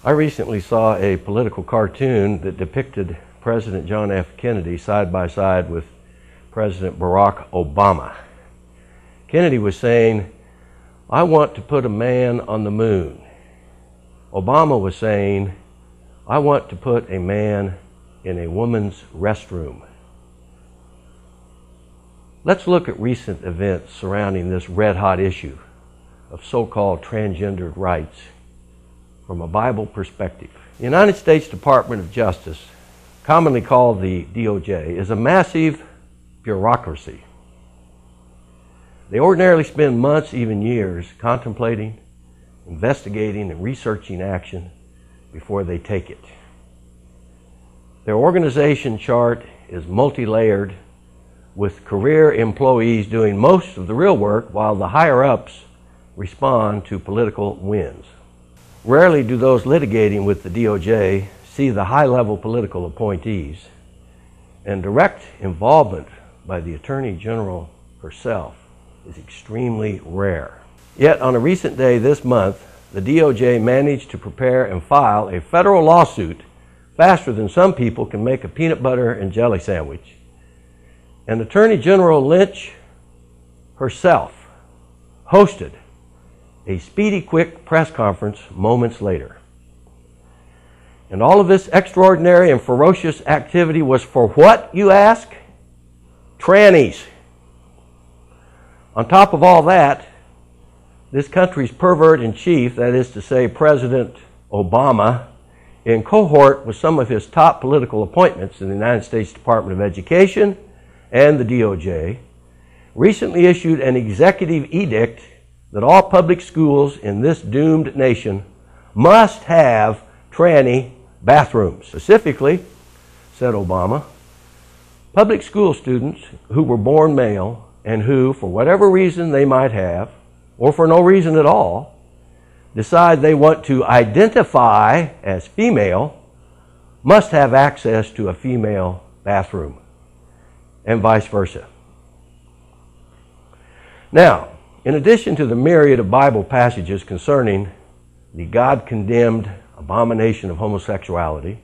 I recently saw a political cartoon that depicted President John F. Kennedy side by side with President Barack Obama. Kennedy was saying, "I want to put a man on the moon." Obama was saying, "I want to put a man in a woman's restroom." Let's look at recent events surrounding this red-hot issue of so-called transgendered rights from a Bible perspective. The United States Department of Justice, commonly called the DOJ, is a massive bureaucracy. They ordinarily spend months, even years, contemplating, investigating, and researching action before they take it. Their organization chart is multi-layered, with career employees doing most of the real work while the higher-ups respond to political winds. Rarely do those litigating with the DOJ see the high-level political appointees, and direct involvement by the Attorney General herself is extremely rare. Yet on a recent day this month, the DOJ managed to prepare and file a federal lawsuit faster than some people can make a peanut butter and jelly sandwich. And Attorney General Lynch herself hosted a speedy, quick press conference moments later. And all of this extraordinary and ferocious activity was for what, you ask? Trannies. On top of all that, this country's pervert-in-chief, that is to say President Obama, in cohort with some of his top political appointments in the United States Department of Education and the DOJ, recently issued an executive edict that all public schools in this doomed nation must have tranny bathrooms. Specifically, said Obama, public school students who were born male and who, for whatever reason they might have, or for no reason at all, decide they want to identify as female, must have access to a female bathroom, and vice versa. Now, in addition to the myriad of Bible passages concerning the God-condemned abomination of homosexuality,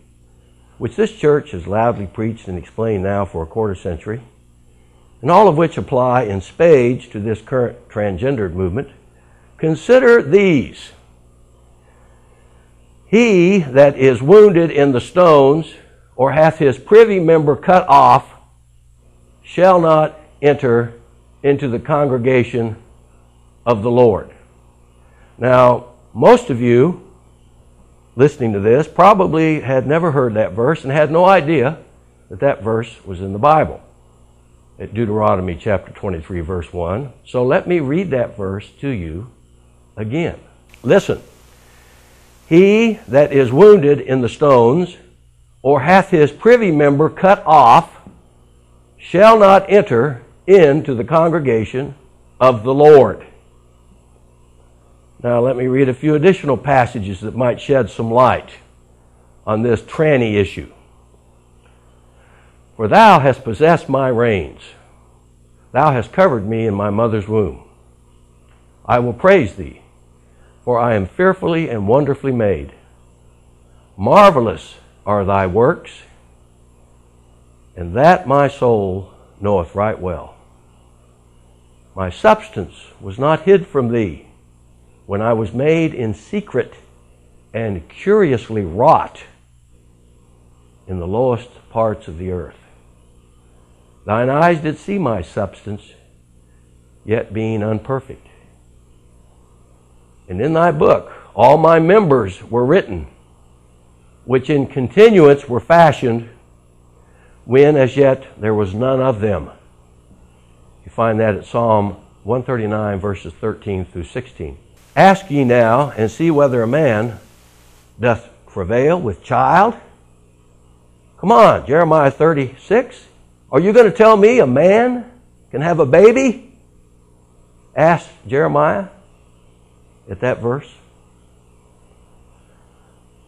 which this church has loudly preached and explained now for a quarter century, and all of which apply in spades to this current transgendered movement, consider these. He that is wounded in the stones, or hath his privy member cut off, shall not enter into the congregation of the Lord. Now, most of you listening to this probably had never heard that verse and had no idea that that verse was in the Bible, at Deuteronomy chapter 23, verse 1. So let me read that verse to you again. Listen. He that is wounded in the stones, or hath his privy member cut off, shall not enter into the congregation of the Lord. Now let me read a few additional passages that might shed some light on this tranny issue. For thou hast possessed my reins. Thou hast covered me in my mother's womb. I will praise thee, for I am fearfully and wonderfully made. Marvelous are thy works, and that my soul knoweth right well. My substance was not hid from thee, when I was made in secret and curiously wrought in the lowest parts of the earth. Thine eyes did see my substance, yet being unperfect. And in thy book all my members were written, which in continuance were fashioned, when as yet there was none of them. You find that at Psalm 139, verses 13 through 16. Ask ye now, and see whether a man doth travail with child. Come on, Jeremiah 36. Are you going to tell me a man can have a baby? Asked Jeremiah at that verse.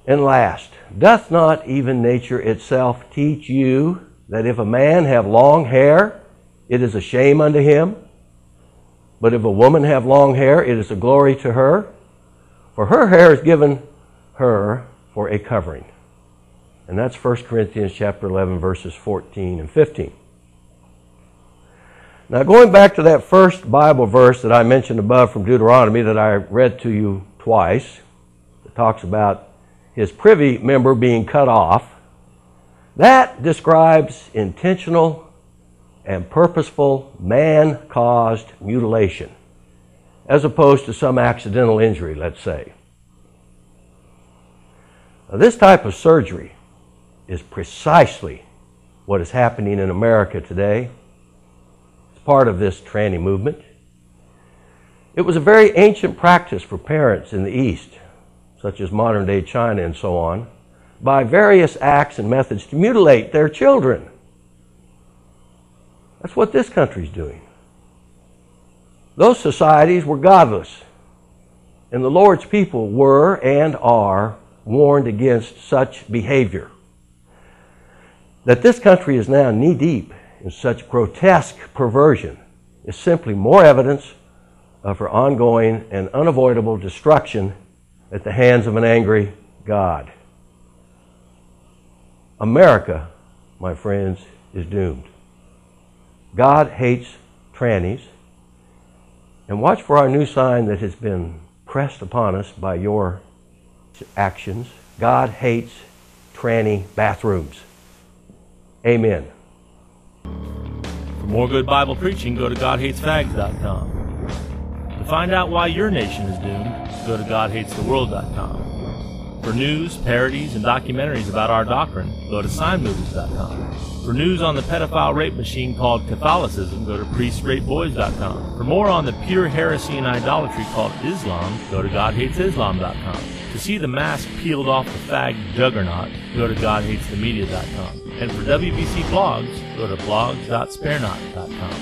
And last, doth not even nature itself teach you that if a man have long hair, it is a shame unto him? But if a woman have long hair, it is a glory to her. For her hair is given her for a covering. And that's 1 Corinthians chapter 11, verses 14 and 15. Now, going back to that first Bible verse that I mentioned above from Deuteronomy that I read to you twice, that talks about his privy member being cut off, that describes intentional and purposeful man-caused mutilation, as opposed to some accidental injury, let's say. Now, this type of surgery is precisely what is happening in America today. It's part of this tranny movement. It was a very ancient practice for parents in the East, such as modern-day China and so on, by various acts and methods to mutilate their children. That's what this country's doing. Those societies were godless, and the Lord's people were and are warned against such behavior. That this country is now knee-deep in such grotesque perversion is simply more evidence of her ongoing and unavoidable destruction at the hands of an angry God. America, my friends, is doomed. God hates trannies. And watch for our new sign that has been pressed upon us by your actions. God hates tranny bathrooms. Amen. For more good Bible preaching, go to GodHatesFags.com. To find out why your nation is doomed, go to GodHatesTheWorld.com. For news, parodies, and documentaries about our doctrine, go to SignMovies.com. For news on the pedophile rape machine called Catholicism, go to PriestRapeBoys.com. For more on the pure heresy and idolatry called Islam, go to GodHatesIslam.com. To see the mask peeled off the fag juggernaut, go to GodHatesTheMedia.com. And for WBC blogs, go to blogs.sparenot.com.